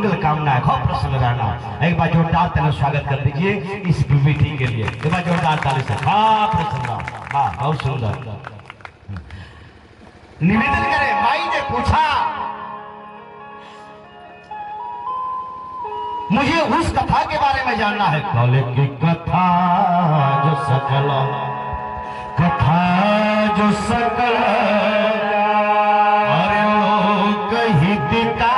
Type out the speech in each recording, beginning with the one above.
मंगल कामना है, खूब प्रसन्न रहना। एक बार जोरदार ताली स्वागत कर दीजिए इस बेटी के लिए, एक बार जोरदार ताली से। हाँ प्रसन्न, हाँ बहुत सुंदर। निवेदन करें, माई ने पूछा मुझे उस कथा के बारे में जानना है। कौले की कथा जो सकल, कथा जो सकल और लोग ही दिता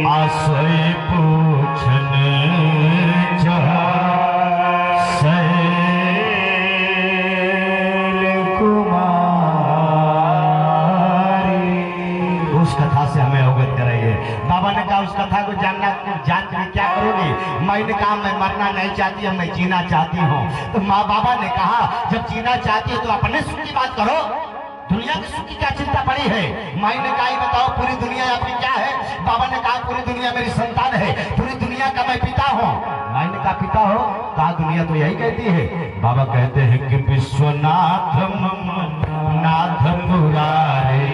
आसोई पूछने उस कथा को जानना, जान के क्या करोगी? मैंने कहा मैं मरना नहीं चाहती हूँ, मैं जीना चाहती हूँ। तो माँ बाबा ने कहा जब जीना चाहती है तो अपने सुख की बात करो, दुनिया की सुख की क्या चिंता पड़ी है? माई ने कहा बताओ पूरी दुनिया आपकी क्या है? बाबा ने कहा पूरी दुनिया मेरी संतान है, पूरी दुनिया का मैं पिता हूँ। माई ने कहा पिता हो? कहा दुनिया तो यही कहती है। बाबा कहते हैं कि विश्वनाथ नाथ मुरारे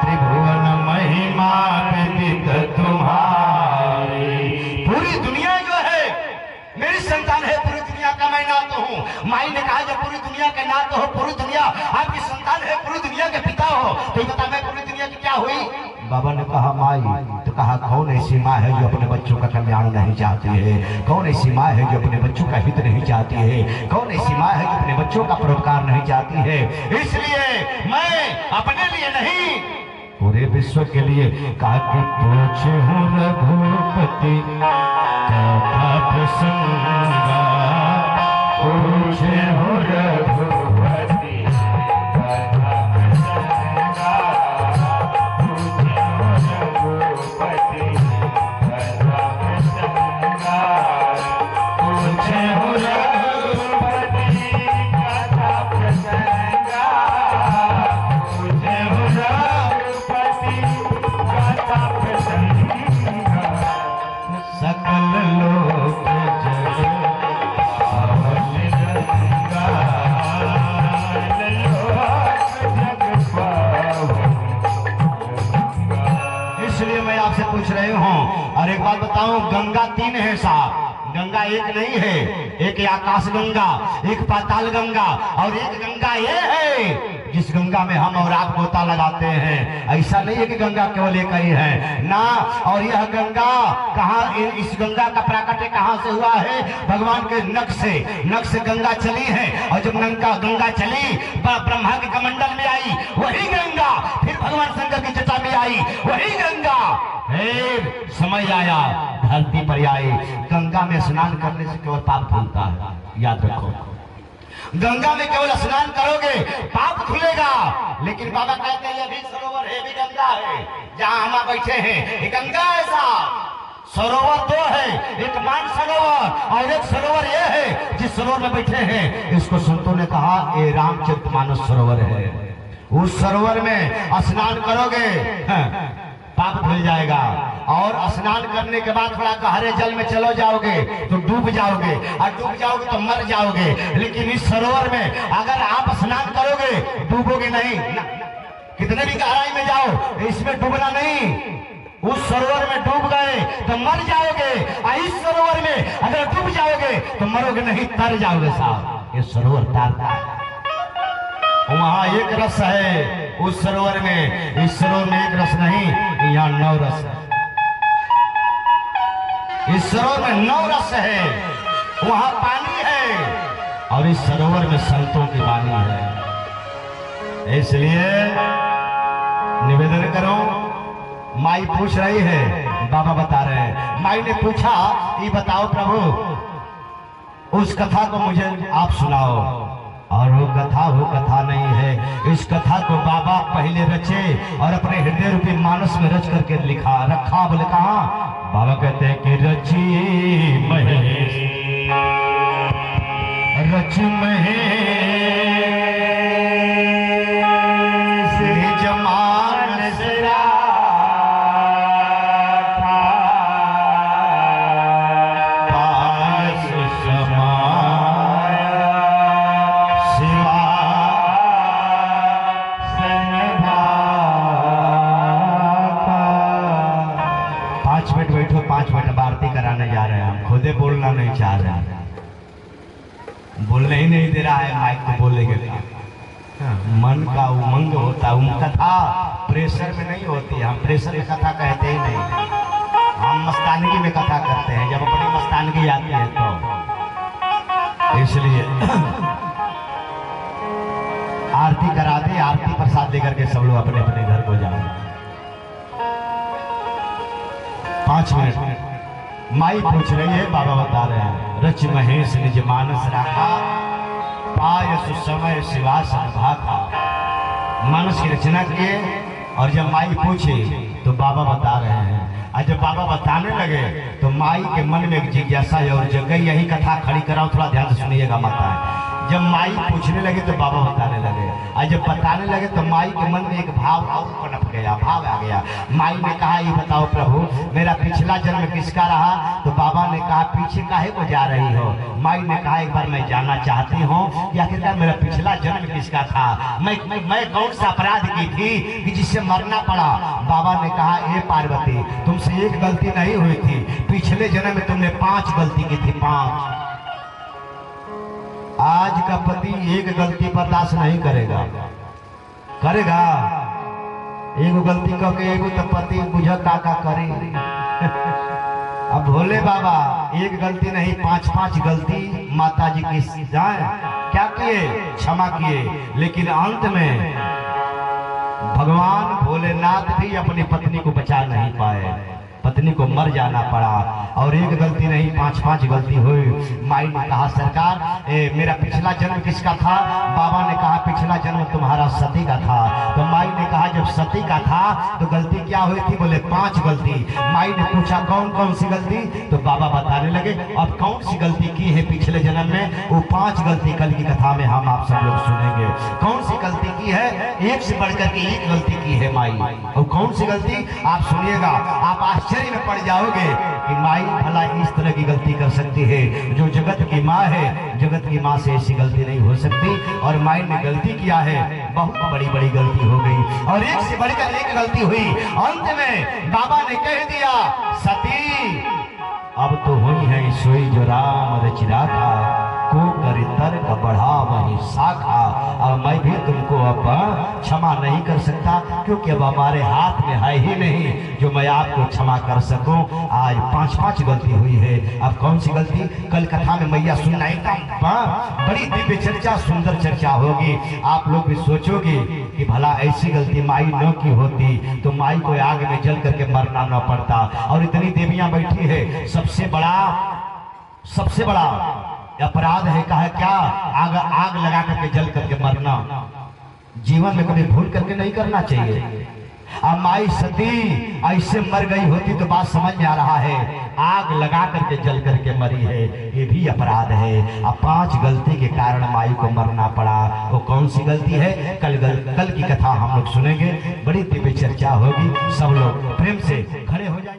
त्रिभुवन महिमा विदित तुम्हारी। पूरी दुनिया जो है मेरी संतान है, पूरी दुनिया का मैं नाथ हूँ। माई ने कहा जब पूरी दुनिया के नाथ हो, पूरी दुनिया आपकी संतान है, पूरी दुनिया के पिता हो, तो बता मैं पूरी दुनिया की क्या हुई? बाबा ने कहा माई, तो कहा कौन ऐसी माँ है जो अपने बच्चों का कल्याण नहीं चाहती है? कौन ऐसी माँ है जो अपने बच्चों का हित नहीं चाहती है? कौन ऐसी माँ है जो अपने बच्चों का परोपकार नहीं चाहती है? इसलिए मैं अपने लिए नहीं पूरे विश्व के लिए कहा कि पूछे हूँ रघुपति कथा प्रसंगा, पूछे हूँ रघुपति कथा प्रसंगा, पूछे हूँ रघुपति कथा प्रसंगा, पूछे हूँ रघुपति कथा प्रसंगा, पूछे हूँ सकल लोक जग इसलिए मैं आपसे पूछ रही हूँ। और एक बात बताऊं, गंगा तीन है साहब, गंगा एक नहीं है। एक आकाश गंगा, एक पाताल गंगा, और एक गंगा ये है जिस गंगा में हम और आप गोता लगाते हैं। ऐसा नहीं है कि गंगा केवल एक ही है ना। और यह गंगा कहाँ, इस गंगा का प्राकट्य कहाँ से हुआ है? भगवान के नख से गंगा चली है। और जब गंगा चली ब्रह्मा के कमंडल में आई वही गंगा, फिर भगवान शंकर की जटा में आई वही गंगा, फिर समय आया धरती पर आई। गंगा में स्नान करने से केवल पाप धुलता है, याद रखो। गंगा में केवल स्नान करोगे पाप खुलेगा। लेकिन बाबा कहते हैं ये भी सरोवर है, भी गंगा है जहाँ हम बैठे हैं, ये गंगा ऐसा सरोवर दो है, एक मान सरोवर और एक सरोवर ये है जिस सरोवर में बैठे हैं। इसको संतों ने कहा ये रामचरितमानस सरोवर है। उस सरोवर में स्नान करोगे पाप धुल जाएगा। और स्नान करने के बाद थोड़ा गहरे जल में चलो जाओगे तो डूब जाओगे, और डूब जाओगे तो मर जाओगे। लेकिन इस सरोवर में अगर आप स्नान करोगे डूबोगे नहीं। कितने भी गहराई में जाओ इसमें डूबना नहीं। उस सरोवर में डूब गए तो मर जाओगे, और इस सरोवर में अगर डूब जाओगे तो मरोगे नहीं, तर जाओगे साहब। ये सरोवर तरता है, वहाँ एक रस है उस सरोवर में। इस सरोवर में एक रस नहीं, यहाँ 9 रस है। इस सरोवर में 9 रस है, वहाँ पानी है, और इस सरोवर में संतों की वाणी है। इसलिए निवेदन करो, माई पूछ रही है, बाबा बता रहे हैं। माई ने पूछा ये बताओ प्रभु उस कथा को मुझे आप सुनाओ। और वो कथा नहीं है। इस कथा को बाबा पहले रचे और अपने हृदय रूपी मानस में रच करके रखा। बोले कहा? बाबा कहते हैं कि रची महेश रच महेश जमान सरा मिनट बैठो, 5 मिनट आरती कराने जा रहे हैं। हम खुदे बोलना नहीं चाह रहे हैं, बोलने ही नहीं दे रहा है माइक को बोलेंगे। मन का उमंग होता है, कथा प्रेशर में नहीं होती। हम प्रेशर में कथा कहते ही नहीं, हम मस्तानगी में कथा करते हैं, जब अपनी मस्तानगी आती है तो। इसलिए आरती करा दे, आरती प्रसाद लेकर के सब लोग अपने अपने घर को जाए। 5 मिनट माई पूछ रही है, बाबा बता रहे हैं। रच महेश निज मानस राखा, पाय सुसमय शिवासन भाखा। मानस की रचना किए और जब माई पूछे तो बाबा बता रहे हैं। और जब बाबा बताने लगे तो माई के मन में एक जिज्ञासा और जगह, यही कथा खड़ी कराओ, थोड़ा ध्यान से सुनिएगा माता। जब माई पूछने लगे तो बाबा बताने लगे, और जब बताने लगे तो माई के मन में एक भाव और पनप गया, भाव आ गया। माई ने कहा, ये बताओ प्रभु, मेरा पिछला जन्म किसका रहा? तो बाबा ने कहा, पीछे काहे को जा रही हो? माई ने कहा, एक बार मैं जानना चाहती हूँ कि आखिरकार मेरा पिछला जन्म किसका था? मैं कौन सा अपराध की थी कि जिससे मरना पड़ा? बाबा ने कहा, ए पार्वती, तुमसे एक गलती नहीं हुई थी, पिछले जन्म में तुमने 5 गलती की थी, 5। आज का पति एक गलती बर्दाश्त नहीं करेगा, करेगा? एक गलती करके एगो तो पति बुझा का करे। अब भोले बाबा एक गलती नहीं, 5-5 गलती माता जी की जाए क्या किए? क्षमा किए। लेकिन अंत में भगवान भोलेनाथ भी अपनी पत्नी को बचा नहीं पाए, पत्नी को मर जाना पड़ा। और एक गलती नहीं, 5-5 गलती हुई। माई ने कहा, सरकार मेरा पिछला जन्म किसका था? बाबा ने कहा, पिछला जन्म तुम्हारा सती का था। तो माई ने कहा, जब सती का था तो गलती क्या हुई थी? बोले 5 गलती। माई ने पूछा, कौन कौन सी गलती? तो बाबा बताने लगे, अब कौन सी गलती की है पिछले जन्म में? वो 5 गलती कल की कथा में हम आप सब लोग सुनेंगे। कौन सी गलती की है? एक से बढ़कर के एक गलती की है माई। और कौन सी गलती आप सुनिएगा, आप आश्चर्य में पड़ जाओगे कि माई भला इस तरह की गलती कर सकती है। जो जगत की माँ है, जगत की माँ से ऐसी गलती नहीं हो सकती। और माई ने गलती किया है, बहुत बड़ी बड़ी गलती हो गई और एक से बढ़कर एक गलती हुई। अंत में बाबा ने कह दिया, सती अब तो हुई है सोई जो राम रचिरा था, को करे तर्क बढ़ा वही शाखा। अब मैं भी तुमको अब क्षमा नहीं कर सकता, क्योंकि अब हमारे हाथ में है ही नहीं जो मैं आपको क्षमा कर सकूं। आज 5-5 गलती हुई है। अब कौन सी गलती? कल कथा में मैया सुनाई, बड़ी दिव्य चर्चा, सुंदर चर्चा होगी। आप लोग भी सोचोगे कि भला ऐसी गलती माई न की होती तो माई को आग में जल करके मरना न पड़ता। और इतनी देवियां बैठी है, सबसे बड़ा अपराध है, कहा क्या? आग लगा करके जल करके मरना जीवन में कभी भूल करके नहीं करना चाहिए। अब माई सती ऐसे मर गई होती तो बात समझ में आ रहा है, आग लगा करके जल करके मरी है, ये भी अपराध है। अब 5 गलती के कारण माई को मरना पड़ा। वो कौन सी गलती है? कल की कथा हम लोग सुनेंगे, बड़ी दिव्य चर्चा होगी। सब लोग प्रेम से खड़े हो जाए।